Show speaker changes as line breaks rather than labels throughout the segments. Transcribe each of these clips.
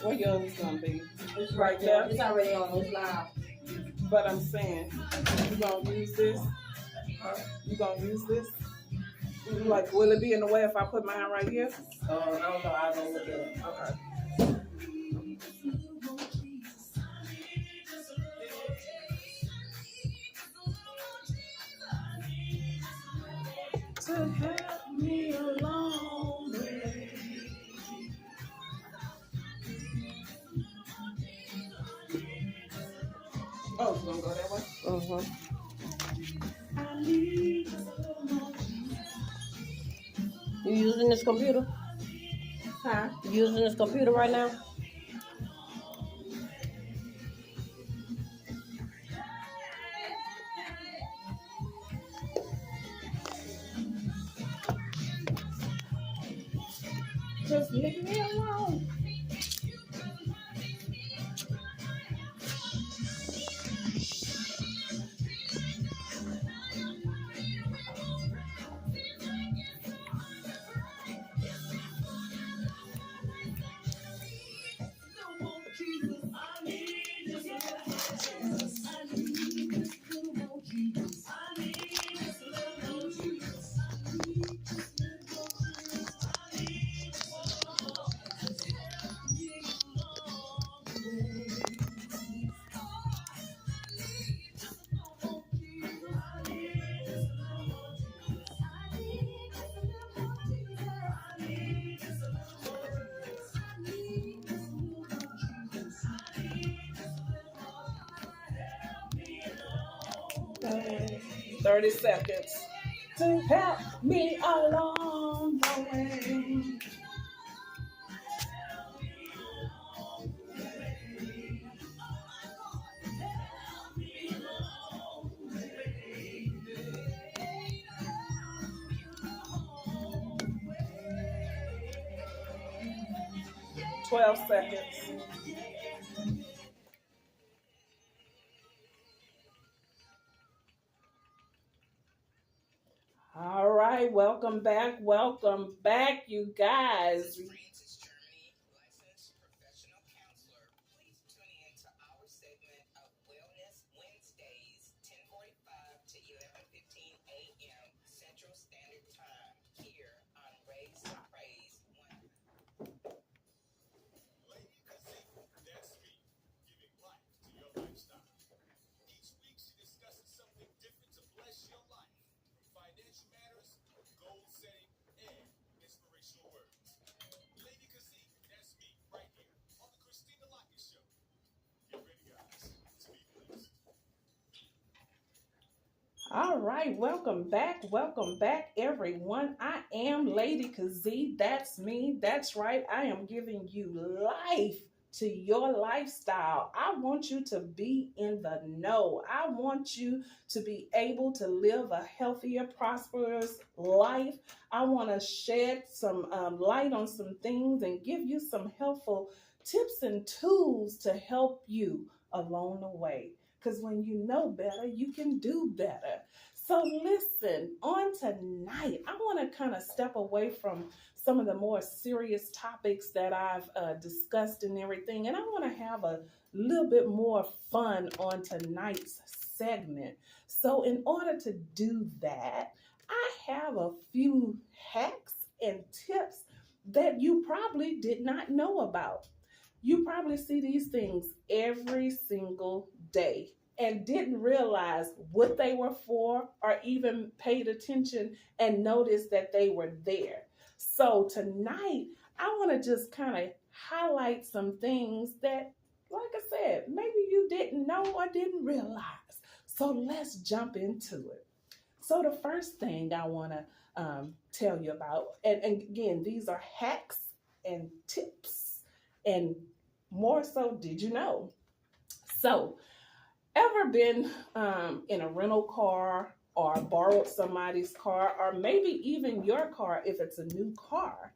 Where yours gonna be?
It's right there. It's already on. It's live.
But I'm saying, you gonna use this? You gonna use this? Like, will it be in the way if I put mine right here?
I don't know. I'll go look at it.
Okay. To help me along the way. Oh, you gonna go that way?
You using this computer?
Huh?
You using this computer right now?
Just leave me alone. Okay. 30 seconds to help me along the way. Twelve seconds. All right, welcome back, you guys. All right, welcome back, everyone. I am Lady Kazee. That's me. That's right. I am giving you life to your lifestyle. I want you to be in the know. I want you to be able to live a healthier, prosperous life. I want to shed some light on some things and give you some helpful tips and tools to help you along the way. Because when you know better, you can do better. So listen, on tonight, I want to kind of step away from some of the more serious topics that I've discussed and everything. And I want to have a little bit more fun on tonight's segment. So in order to do that, I have a few hacks and tips that you probably did not know about. You probably see these things every single day and didn't realize what they were for or even paid attention and noticed that they were there. So tonight, I want to just kind of highlight some things that, like I said, maybe you didn't know or didn't realize. So let's jump into it. So the first thing I want to tell you about, and again, these are hacks and tips, and more so, did you know? So, ever been in a rental car or borrowed somebody's car, or maybe even your car if it's a new car,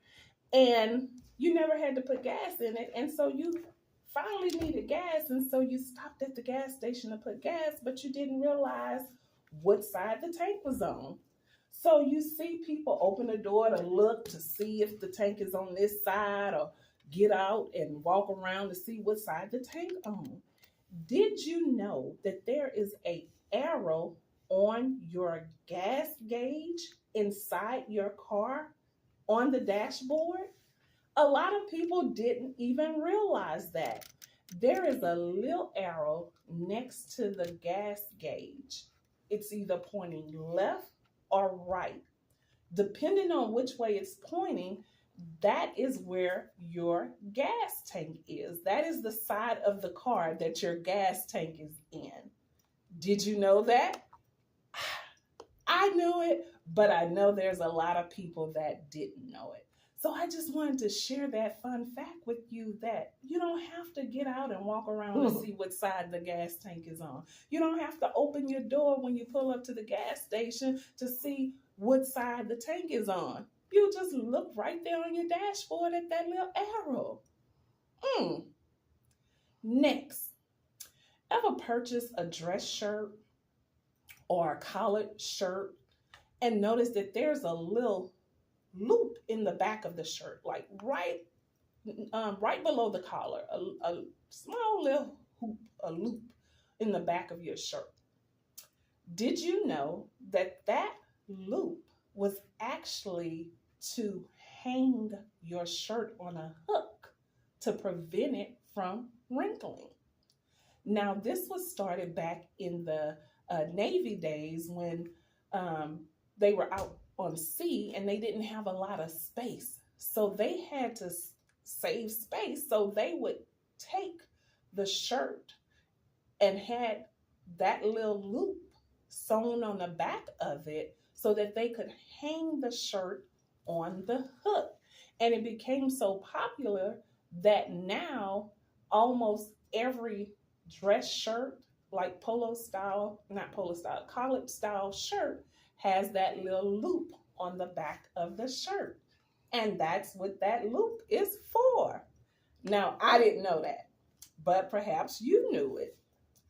and you never had to put gas in it, and so you finally needed gas, and so you stopped at the gas station to put gas, but you didn't realize what side the tank was on. So you see people open the door to look to see if the tank is on this side, or get out and walk around to see what side the tank on. Did you know that there is a arrow on your gas gauge inside your car on the dashboard? A lot of people didn't even realize that. There is a little arrow next to the gas gauge. It's either pointing left or right. Depending on which way it's pointing, that is where your gas tank is. That is the side of the car that your gas tank is in. Did you know that? I knew it, but I know there's a lot of people that didn't know it. So I just wanted to share that fun fact with you that you don't have to get out and walk around to see what side the gas tank is on. You don't have to open your door when you pull up to the gas station to see what side the tank is on. You just look right there on your dashboard at that little arrow. Next, ever purchase a dress shirt or a collared shirt and notice that there's a little loop in the back of the shirt, like right below the collar, a small little hoop, a loop in the back of your shirt? Did you know that that loop was actually to hang your shirt on a hook to prevent it from wrinkling? Now, this was started back in the Navy days when they were out on sea and they didn't have a lot of space. So they had to save space. So they would take the shirt and had that little loop sewn on the back of it so that they could hang the shirt on the hook. And it became so popular that now almost every dress shirt, like collared style shirt, has that little loop on the back of the shirt. And that's what that loop is for. Now, I didn't know that, but perhaps you knew it.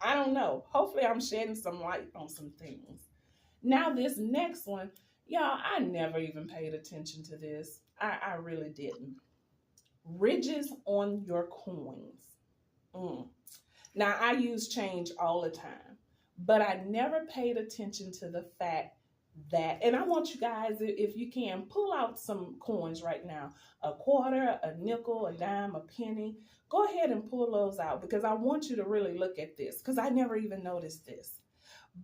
I don't know. Hopefully I'm shedding some light on some things. Now, this next one, y'all, I never even paid attention to this. I really didn't. Ridges on your coins. Now, I use change all the time, but I never paid attention to the fact that, and I want you guys, if you can, pull out some coins right now, a quarter, a nickel, a dime, a penny. Go ahead and pull those out because I want you to really look at this because I never even noticed this.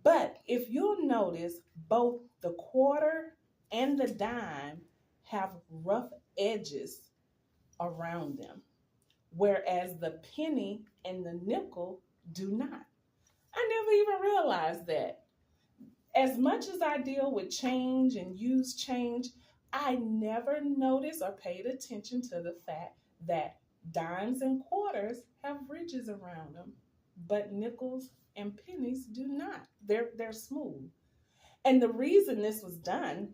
But if you'll notice, both the quarter and the dime have rough edges around them, whereas the penny and the nickel do not. I never even realized that. As much as I deal with change and use change, I never noticed or paid attention to the fact that dimes and quarters have ridges around them, but nickels and pennies do not. They're smooth. And the reason this was done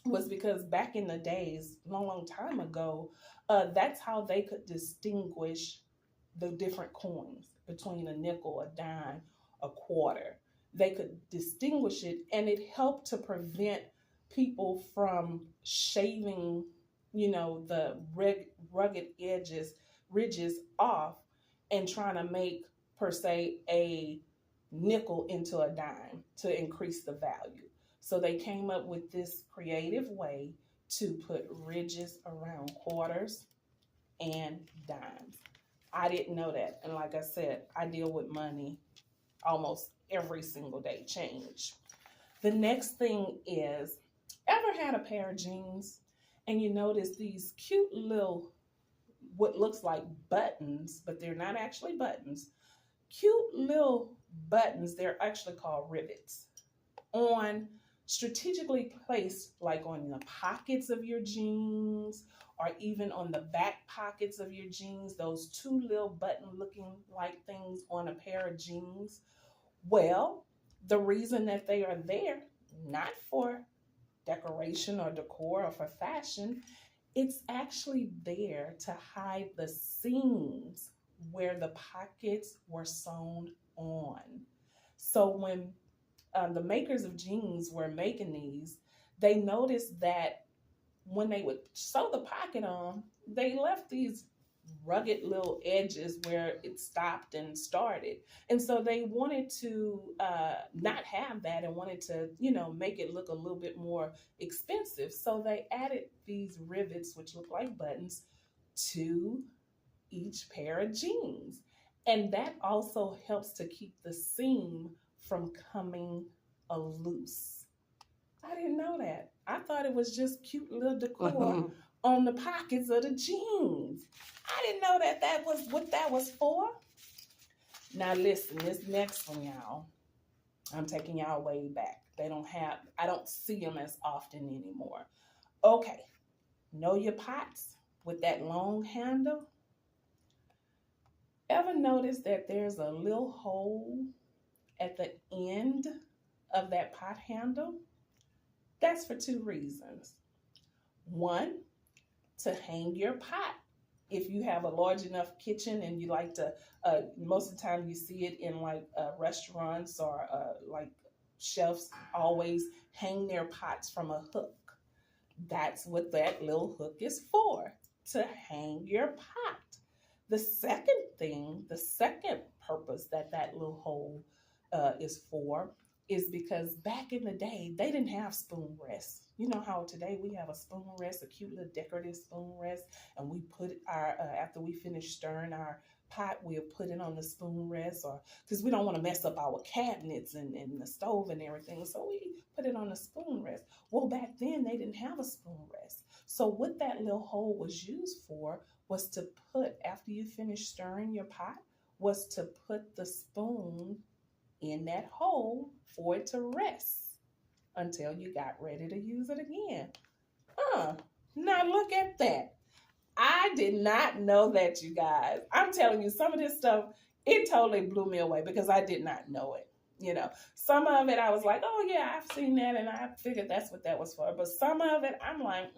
was because back in the days, long time ago, that's how they could distinguish the different coins between a nickel, a dime, a quarter. They could distinguish it, and it helped to prevent people from shaving, the rugged ridges off and trying to make, per se, a nickel into a dime to increase the value. So they came up with this creative way to put ridges around quarters and dimes. I didn't know that. And like I said, I deal with money almost every single day, change. The next thing is, ever had a pair of jeans and you notice these cute little, what looks like buttons, but they're not actually buttons, cute little buttons, they're actually called rivets, strategically placed like on the pockets of your jeans or even on the back pockets of your jeans, those two little button looking like things on a pair of jeans. Well, the reason that they are there, not for decoration or decor or for fashion, it's actually there to hide the seams where the pockets were sewn on. So when the makers of jeans were making these, they noticed that when they would sew the pocket on, they left these rugged little edges where it stopped and started. And so they wanted to not have that and wanted to, make it look a little bit more expensive. So they added these rivets, which look like buttons, to each pair of jeans. And that also helps to keep the seam from coming loose. I didn't know that. I thought it was just cute little decor on the pockets of the jeans. I didn't know that was what that was for. Now listen, this next one, y'all, I'm taking y'all way back. I don't see them as often anymore. Okay, know your pots with that long handle? Ever notice that there's a little hole at the end of that pot handle? That's for two reasons. One, to hang your pot. If you have a large enough kitchen and you like to, most of the time you see it in like restaurants or like chefs always hang their pots from a hook. That's what that little hook is for, to hang your pot. The second purpose that little hole is for is because back in the day, they didn't have spoon rests. You know how today we have a spoon rest, a cute little decorative spoon rest, and we put our, after we finish stirring our pot, we'll put it on the spoon rest, or because we don't want to mess up our cabinets and the stove and everything, so we put it on the spoon rest. Well, back then, they didn't have a spoon rest. So what that little hole was used for was to put, after you finish stirring your pot, was to put the spoon in that hole for it to rest until you got ready to use it again. Now look at that. I did not know that, you guys. I'm telling you, some of this stuff, it totally blew me away because I did not know it. Some of it I was like, oh yeah, I've seen that and I figured that's what that was for. But some of it I'm like,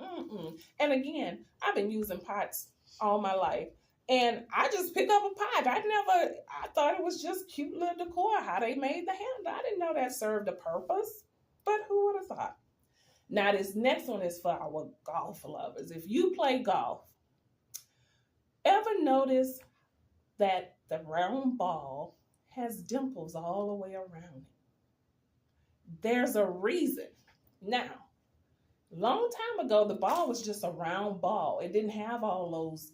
And again, I've been using pots all my life. And I just pick up a pot. I thought it was just cute little decor, how they made the handle. I didn't know that served a purpose, but who would have thought? Now this next one is for our golf lovers. If you play golf, ever notice that the round ball has dimples all the way around it? There's a reason. Now, long time ago, the ball was just a round ball. It didn't have all those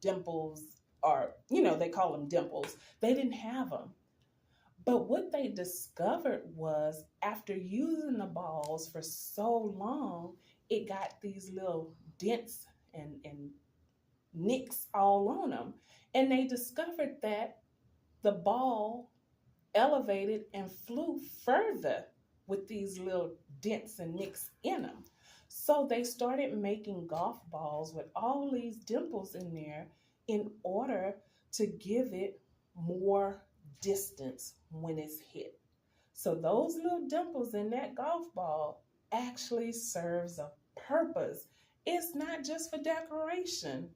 dimples, or they call them dimples. They didn't have them. But what they discovered was, after using the balls for so long, it got these little dents and nicks all on them. And they discovered that the ball elevated and flew further with these little dents and nicks in them. So they started making golf balls with all these dimples in there in order to give it more distance when it's hit. So those little dimples in that golf ball actually serves a purpose. It's not just for decoration.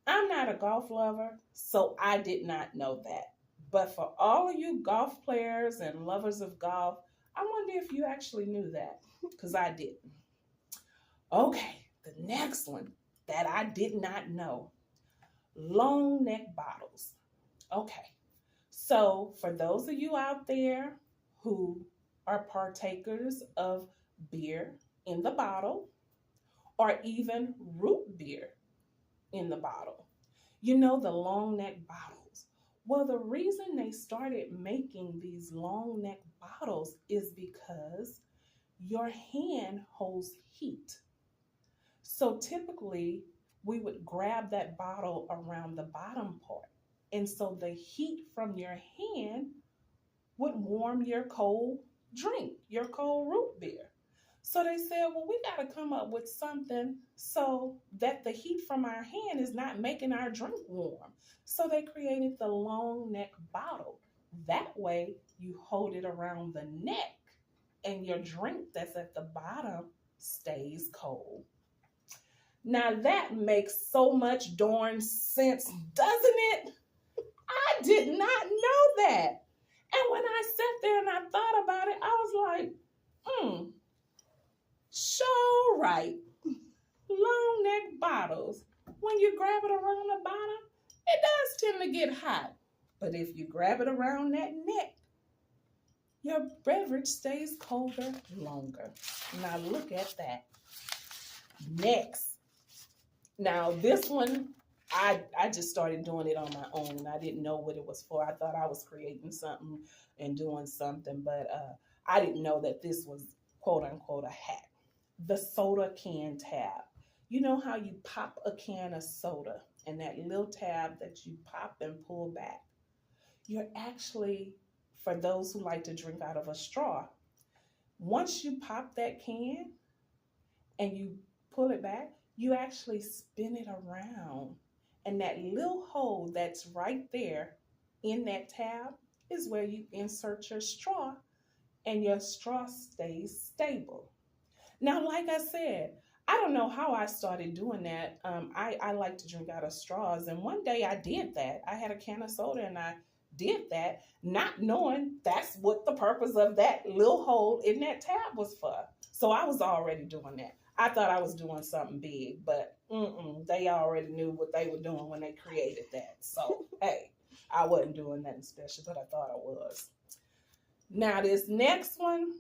I'm not a golf lover, so I did not know that. But for all of you golf players and lovers of golf, I wonder if you actually knew that, because I didn't. Okay, the next one that I did not know, long neck bottles. Okay, so for those of you out there who are partakers of beer in the bottle, or even root beer in the bottle, the long neck bottles. Well, the reason they started making these long neck bottles is because your hand holds heat. So typically we would grab that bottle around the bottom part. And so the heat from your hand would warm your cold drink, your cold root beer. So they said, well, we got to come up with something so that the heat from our hand is not making our drink warm. So they created the long neck bottle. That way you hold it around the neck and your drink that's at the bottom stays cold. Now that makes so much darn sense, doesn't it? I did not know that. And when I sat there and I thought about it, I was like, sure right. Long neck bottles. when you grab it around the bottom, it does tend to get hot. But if you grab it around that neck, your beverage stays colder longer. Now look at that. Next. Now this one, I just started doing it on my own, and I didn't know what it was for. I thought I was creating something and doing something, but I didn't know that this was quote unquote a hack. The soda can tab. You know how you pop a can of soda and that little tab that you pop and pull back? You're actually, for those who like to drink out of a straw, once you pop that can and you pull it back, you actually spin it around. And that little hole that's right there in that tab is where you insert your straw, and your straw stays stable. Now, like I said, I don't know how I started doing that. I like to drink out of straws. And one day I did that. I had a can of soda and I did that, not knowing that's what the purpose of that little hole in that tab was for. So I was already doing that. I thought I was doing something big, but they already knew what they were doing when they created that. So, hey, I wasn't doing nothing special, but I thought I was. Now, this next one,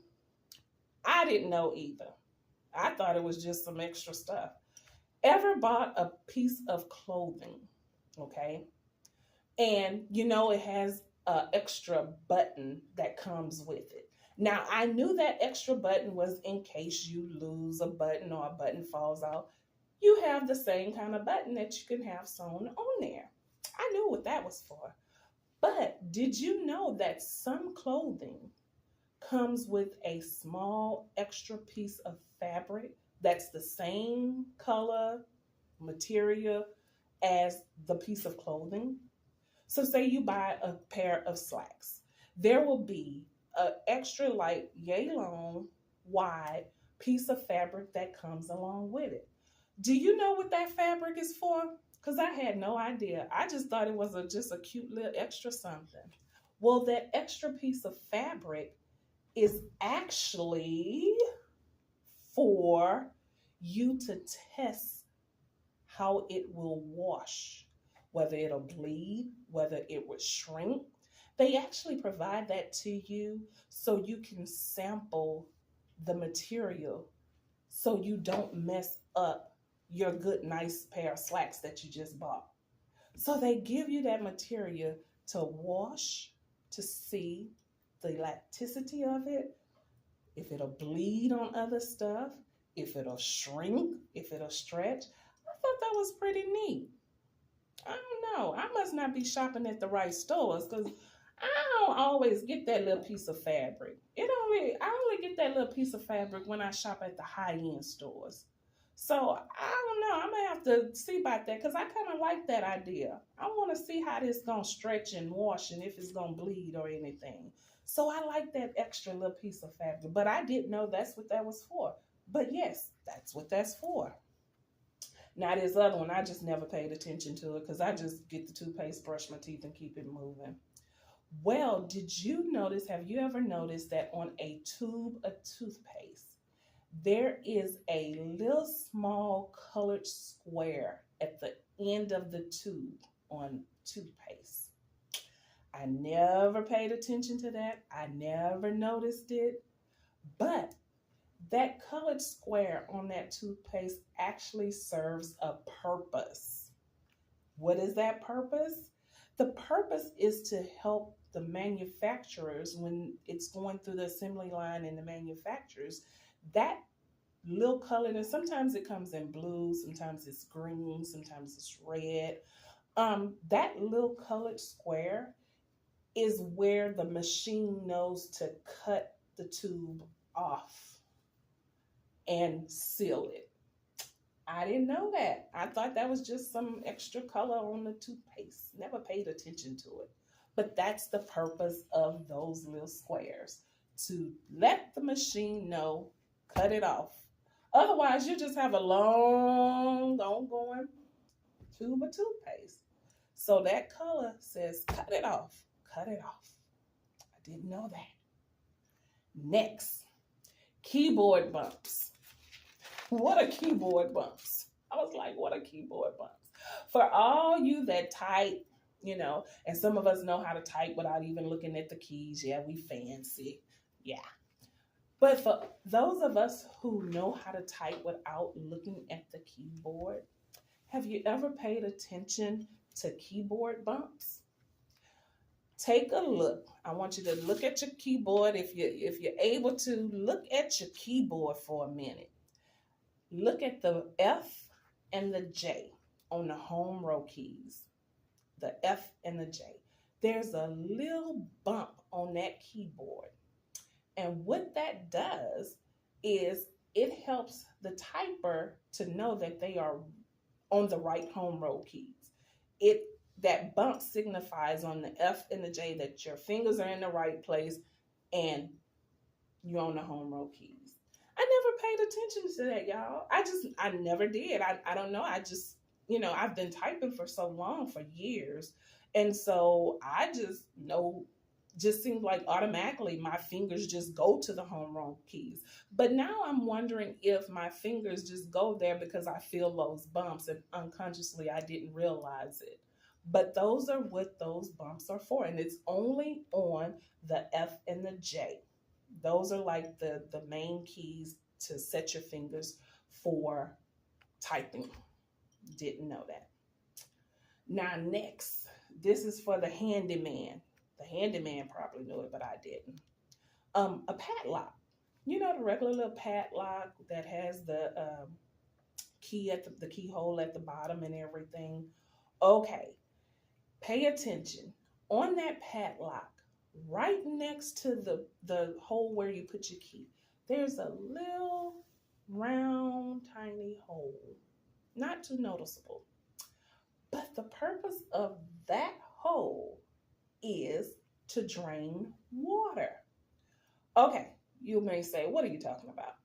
I didn't know either. I thought it was just some extra stuff. Ever bought a piece of clothing, okay? And you know it has an extra button that comes with it. Now, I knew that extra button was in case you lose a button or a button falls out. You have the same kind of button that you can have sewn on there. I knew what that was for. But did you know that some clothing comes with a small extra piece of fabric that's the same color, material as the piece of clothing? So say you buy a pair of slacks. There will be an extra light, yay long, wide piece of fabric that comes along with it. Do you know what that fabric is for? Because I had no idea. I just thought it was just a cute little extra something. Well, that extra piece of fabric is actually for you to test how it will wash, whether it'll bleed, whether it would shrink. They actually provide that to you so you can sample the material so you don't mess up your good, nice pair of slacks that you just bought. So they give you that material to wash, to see the elasticity of it, if it'll bleed on other stuff, if it'll shrink, if it'll stretch. I thought that was pretty neat. I don't know. I must not be shopping at the right stores because I don't always get that little piece of fabric. I only get that little piece of fabric when I shop at the high-end stores. So I don't know. I'm going to have to see about that because I kind of like that idea. I want to see how this going to stretch and wash and if it's going to bleed or anything. So I like that extra little piece of fabric. But I didn't know that's what that was for. But yes, that's what that's for. Now this other one, I just never paid attention to it because I just get the toothpaste, brush my teeth, and keep it moving. Well, have you ever noticed that on a tube of toothpaste, there is a little small colored square at the end of the tube on toothpaste? I never paid attention to that. I never noticed it. But that colored square on that toothpaste actually serves a purpose. What is that purpose? The purpose is to help the manufacturers when it's going through the assembly line and the manufacturers. That little color, and sometimes it comes in blue, sometimes it's green, sometimes it's red. That little colored square is where the machine knows to cut the tube off and seal it. I didn't know that. I thought that was just some extra color on the toothpaste. Never paid attention to it. But that's the purpose of those little squares, to let the machine know, cut it off. Otherwise, you just have a long, ongoing tube of toothpaste. So that color says, cut it off, cut it off. I didn't know that. Next, keyboard bumps. What are keyboard bumps? I was like, what are keyboard bumps? For all you that type, and some of us know how to type without even looking at the keys. Yeah, we fancy. Yeah. But for those of us who know how to type without looking at the keyboard, have you ever paid attention to keyboard bumps? Take a look. I want you to look at your keyboard. If you're able to look at your keyboard for a minute, look at the F and the J on the home row keys. The F and the J. There's a little bump on that keyboard. And what that does is it helps the typer to know that they are on the right home row keys. That bump signifies on the F and the J that your fingers are in the right place and you're on the home row keys. I never paid attention to that, y'all. I never did. I don't know. I just, I've been typing for so long, for years. And so I just know, just seems like automatically my fingers just go to the home row keys. But now I'm wondering if my fingers just go there because I feel those bumps and unconsciously I didn't realize it. But those are what those bumps are for. And it's only on the F and the J. Those are like the main keys to set your fingers for typing. Didn't know that. Now next, this is for the handyman. The handyman probably knew it, but I didn't. A padlock. The regular little padlock that has the key at the keyhole at the bottom and everything. Okay, pay attention. On that padlock, right next to the hole where you put your key, there's a little round, tiny hole. Not too noticeable. But the purpose of that hole is to drain water. Okay, you may say, what are you talking about?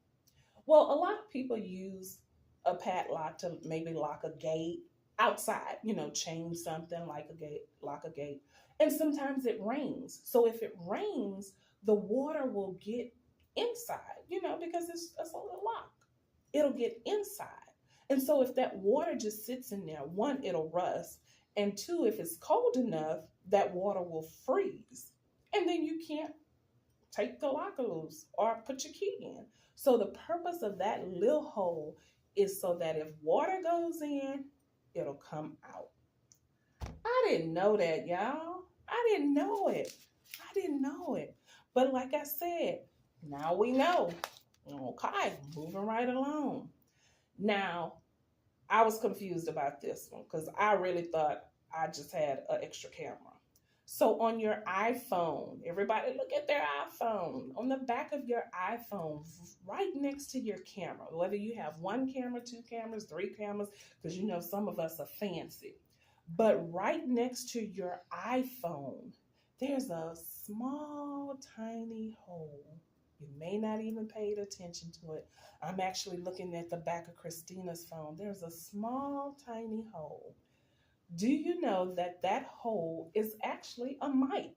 Well, a lot of people use a padlock to maybe lock a gate outside, change something like a gate, lock a gate. And sometimes it rains. So if it rains, the water will get inside, because it's a little lock. It'll get inside. And so if that water just sits in there, one, it'll rust. And two, if it's cold enough, that water will freeze. And then you can't take the lock loose or put your key in. So the purpose of that little hole is so that if water goes in, it'll come out. I didn't know that, y'all. I didn't know it. But like I said, now we know. Okay, moving right along. Now, I was confused about this one because I really thought I just had an extra camera. So on your iPhone, everybody look at their iPhone. On the back of your iPhone, right next to your camera, whether you have one camera, two cameras, three cameras, because some of us are fancy. But right next to your iPhone, there's a small, tiny hole. You may not even paid attention to it. I'm actually looking at the back of Christina's phone. There's a small, tiny hole. Do you know that hole is actually a mic?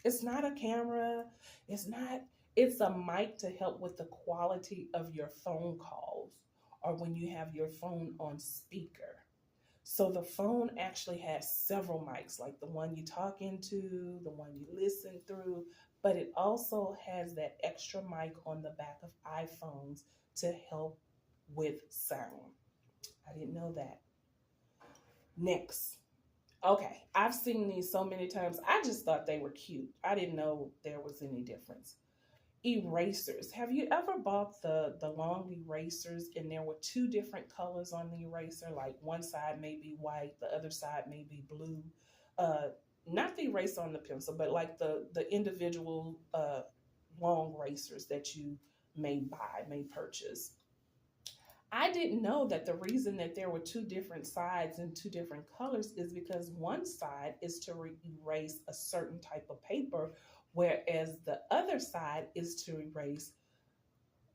It's not a camera. It's a mic to help with the quality of your phone calls or when you have your phone on speaker. So the phone actually has several mics, like the one you talk into, the one you listen through, but it also has that extra mic on the back of iPhones to help with sound. I didn't know that. Next. Okay, I've seen these so many times. I just thought they were cute. I didn't know there was any difference. Erasers. Have you ever bought the long erasers and there were two different colors on the eraser? Like one side may be white, the other side may be blue. Not the eraser on the pencil, but like the individual long erasers that you may purchase. I didn't know that the reason that there were two different sides and two different colors is because one side is to erase a certain type of paper, whereas the other side is to erase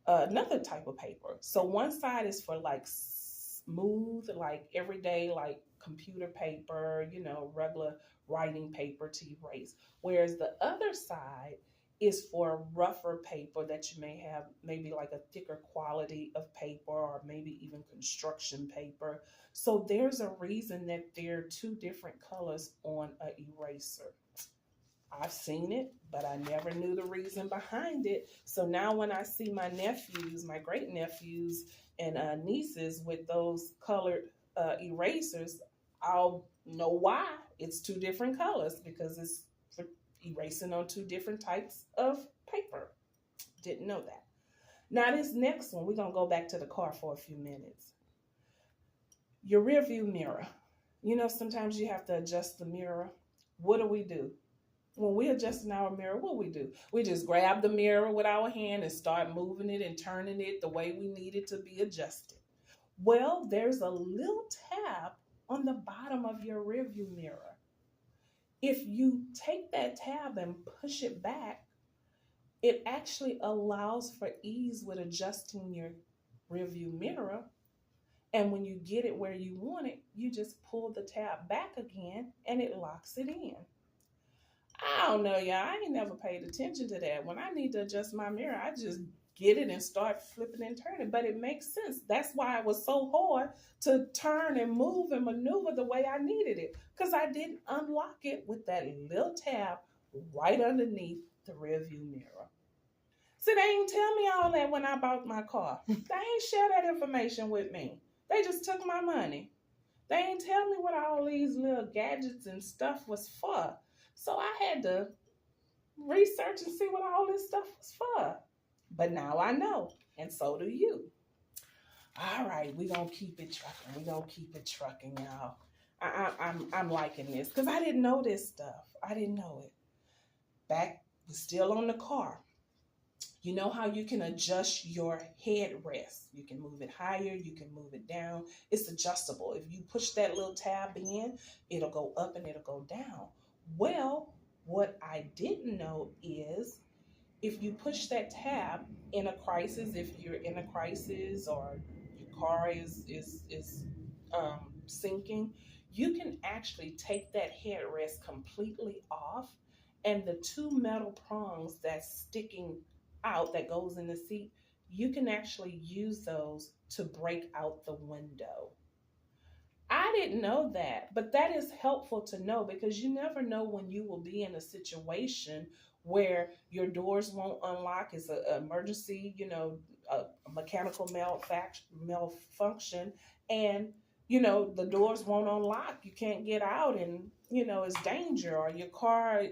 another type of paper. So one side is for like smooth, like everyday, like computer paper, regular writing paper to erase. Whereas the other side is for rougher paper that you may have, maybe like a thicker quality of paper or maybe even construction paper. So there's a reason that there are two different colors on an eraser. I've seen it, but I never knew the reason behind it. So now when I see my nephews, my great nephews and nieces with those colored erasers, I'll know why it's two different colors, because it's for erasing on two different types of paper. Didn't know that. Now this next one, we're going to go back to the car for a few minutes. Your rear view mirror. You know, sometimes you have to adjust the mirror. What do? When we're adjusting our mirror, what do? We just grab the mirror with our hand and start moving it and turning it the way we need it to be adjusted. Well, there's a little tab on the bottom of your rearview mirror. If you take that tab and push it back, it actually allows for ease with adjusting your rearview mirror. And when you get it where you want it, you just pull the tab back again and it locks it in. I don't know, y'all. I ain't never paid attention to that. When I need to adjust my mirror, I just get it and start flipping and turning. But it makes sense. That's why it was so hard to turn and move and maneuver the way I needed it, because I didn't unlock it with that little tab right underneath the rearview mirror. See, they ain't tell me all that when I bought my car. They ain't share that information with me. They just took my money. They ain't tell me what all these little gadgets and stuff was for. So I had to research and see what all this stuff was for. But now I know, and so do you. All right, we're going to keep it trucking. We're going to keep it trucking, y'all. I'm liking this because I didn't know this stuff. I didn't know it. Back, we're still on the car. You know how you can adjust your headrest? You can move it higher, you can move it down. It's adjustable. If you push that little tab in, it'll go up and it'll go down. Well, what I didn't know is if you push that tab in a crisis, if you're in a crisis or your car is sinking, you can actually take that headrest completely off, and the two metal prongs that's sticking out that goes in the seat, you can actually use those to break out the window. I didn't know that, but that is helpful to know, because you never know when you will be in a situation where your doors won't unlock. It's an emergency, a mechanical malfunction, and, the doors won't unlock. You can't get out, and, it's danger, or your car,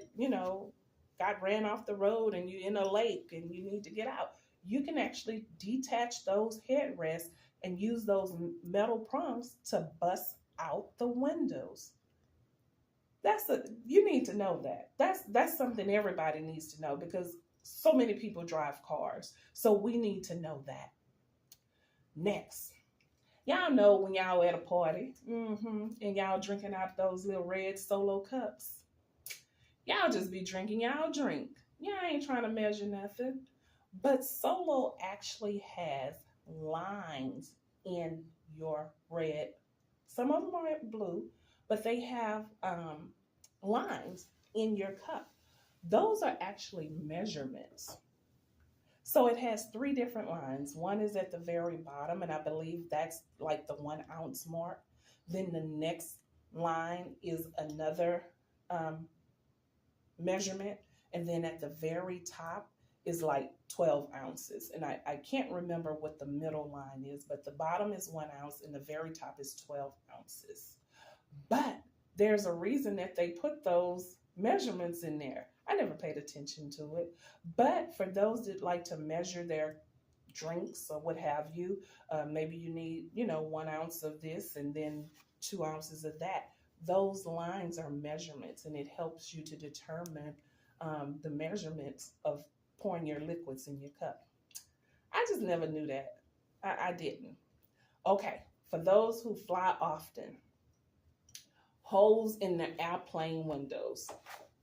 got ran off the road and you're in a lake and you need to get out. You can actually detach those headrests and use those metal prongs to bust out the windows. You need to know that. That's something everybody needs to know, because so many people drive cars. So we need to know that. Next, y'all know when y'all at a party, and y'all drinking out those little red Solo cups. Y'all just be drinking y'all drink. Y'all ain't trying to measure nothing. But Solo actually has lines in your red. Some of them are blue, but they have lines in your cup. Those are actually measurements. So it has 3 different lines. One is at the very bottom, and I believe that's like the 1 ounce mark. Then the next line is another measurement, and then at the very top is like 12 ounces, and I can't remember what the middle line is, but the bottom is 1 ounce and the very top is 12 ounces. But there's a reason that they put those measurements in there. I never paid attention to it, but for those that like to measure their drinks or what have you, maybe you need 1 ounce of this and then 2 ounces of that. Those lines are measurements, and it helps you to determine the measurements of pouring your liquids in your cup. I just never knew that. I didn't. Okay, for those who fly often, holes in the airplane windows.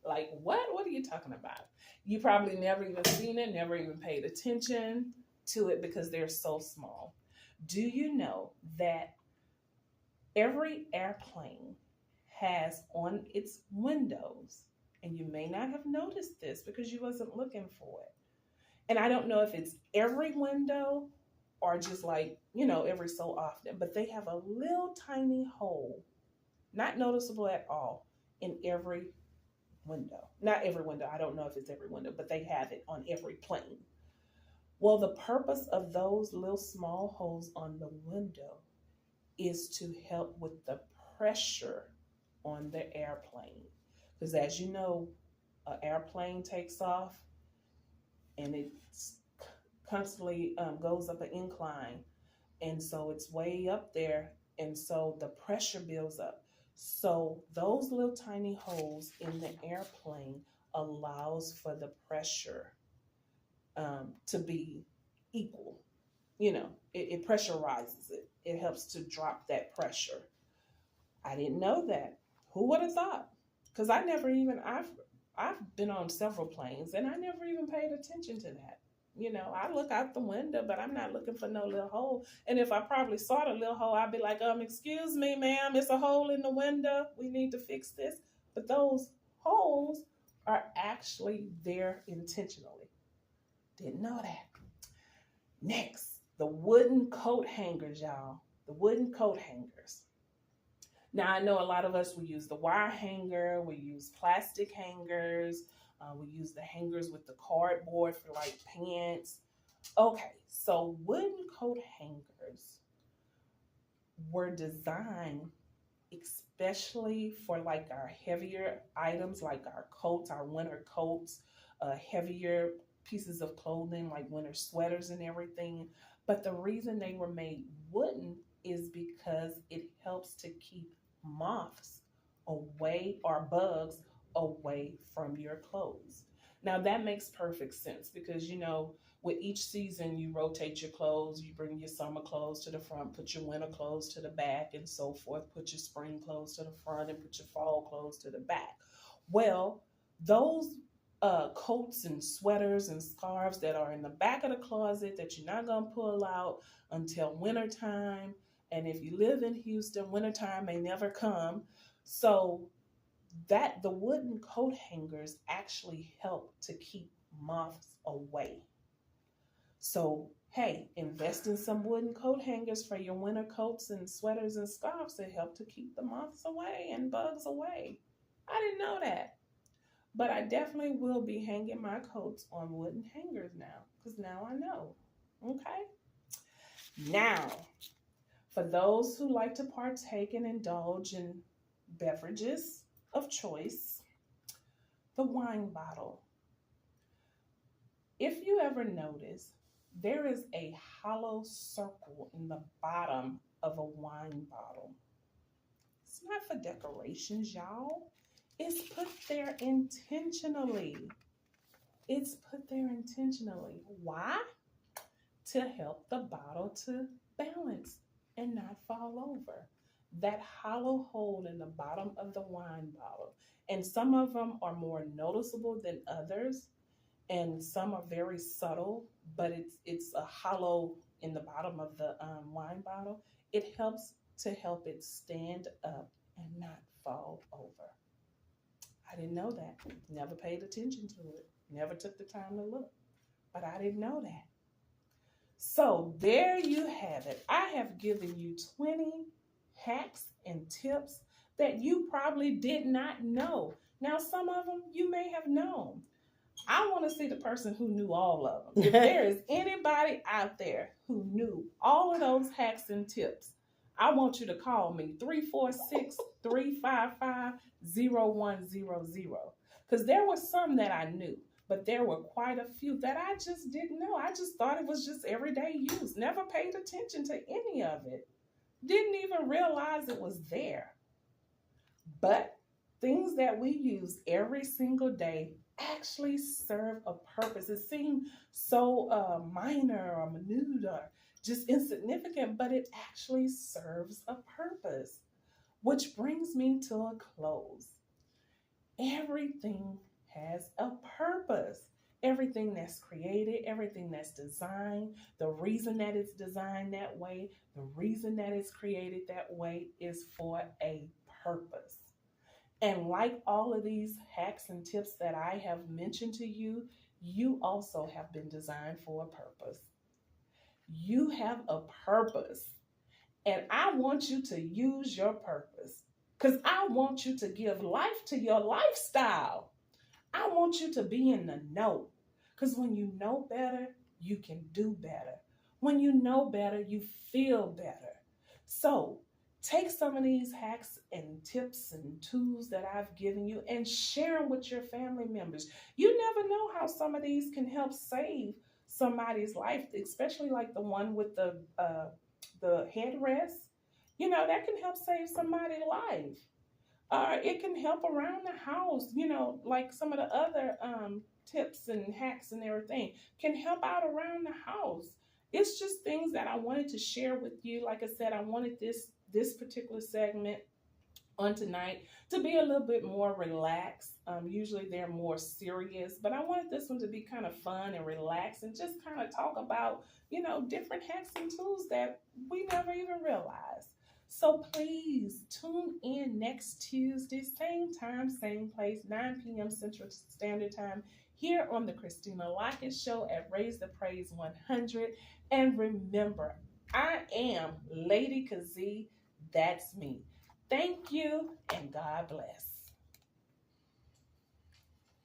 Like, what? What are you talking about? You probably never even seen it, never even paid attention to it because they're so small. Do you know that every airplane has on its windows And you may not have noticed this because you wasn't looking for it. And I don't know if it's every window or just like, every so often, but they have a little tiny hole, not noticeable at all, in every window. Not every window. I don't know if it's every window, but they have it on every plane. Well, the purpose of those little small holes on the window is to help with the pressure on the airplane. Because as you know, an airplane takes off and it constantly goes up an incline. And so it's way up there. And so the pressure builds up. So those little tiny holes in the airplane allows for the pressure to be equal. It pressurizes it. It helps to drop that pressure. I didn't know that. Who would have thought? Because I've been on several planes and I never even paid attention to that. I look out the window, but I'm not looking for no little hole. And if I probably saw the little hole, I'd be like, excuse me, ma'am, it's a hole in the window. We need to fix this. But those holes are actually there intentionally. Didn't know that. Next, the wooden coat hangers, y'all. The wooden coat hangers. Now, I know a lot of us, we use the wire hanger, we use plastic hangers, we use the hangers with the cardboard for like pants. Okay, so wooden coat hangers were designed especially for like our heavier items, like our coats, our winter coats, heavier pieces of clothing like winter sweaters and everything. But the reason they were made wooden is because it helps to keep moths away or bugs away from your clothes. Now that makes perfect sense because with each season you rotate your clothes, you bring your summer clothes to the front, put your winter clothes to the back and so forth, put your spring clothes to the front and put your fall clothes to the back. Well, those coats and sweaters and scarves that are in the back of the closet that you're not going to pull out until wintertime. And if you live in Houston, wintertime may never come. So the wooden coat hangers actually help to keep moths away. So, hey, invest in some wooden coat hangers for your winter coats and sweaters and scarves to help to keep the moths away and bugs away. I didn't know that. But I definitely will be hanging my coats on wooden hangers now because now I know. Okay? Now, for those who like to partake and indulge in beverages of choice, the wine bottle. If you ever notice, there is a hollow circle in the bottom of a wine bottle. It's not for decorations, y'all. It's put there intentionally. It's put there intentionally. Why? To help the bottle to balance and not fall over. That hollow hole in the bottom of the wine bottle. And some of them are more noticeable than others. And some are very subtle, but it's a hollow in the bottom of the wine bottle. It helps to help it stand up and not fall over. I didn't know that. Never paid attention to it. Never took the time to look. But I didn't know that. So there you have it. I have given you 20 hacks and tips that you probably did not know. Now, some of them you may have known. I want to see the person who knew all of them. If there is anybody out there who knew all of those hacks and tips, I want you to call me 346-355-0100 because there were some that I knew, but there were quite a few that I just didn't know. I just thought it was just everyday use. Never paid attention to any of it. Didn't even realize it was there. But things that we use every single day actually serve a purpose. It seems so minor or minute or just insignificant, but it actually serves a purpose. Which brings me to a close. Everything has a purpose. Everything that's created, everything that's designed, the reason that it's designed that way, the reason that it's created that way is for a purpose. And like all of these hacks and tips that I have mentioned to you, you also have been designed for a purpose. You have a purpose. And I want you to use your purpose because I want you to give life to your lifestyle. I want you to be in the know because when you know better, you can do better. When you know better, you feel better. So take some of these hacks and tips and tools that I've given you and share them with your family members. You never know how some of these can help save somebody's life, especially like the one with the headrest. You know, that can help save somebody's life. It can help around the house, you know, like some of the other tips and hacks and everything can help out around the house. It's just things that I wanted to share with you. Like I said, I wanted this particular segment on tonight to be a little bit more relaxed. Usually they're more serious, but I wanted this one to be kind of fun and relaxed and just kind of talk about, you know, different hacks and tools that we never even realized. So please tune in next Tuesday, same time, same place, 9 p.m. Central Standard Time, here on the Christina Lockett Show at Raise the Praise 100. And remember, I am Lady Kazee. That's me. Thank you, and God bless.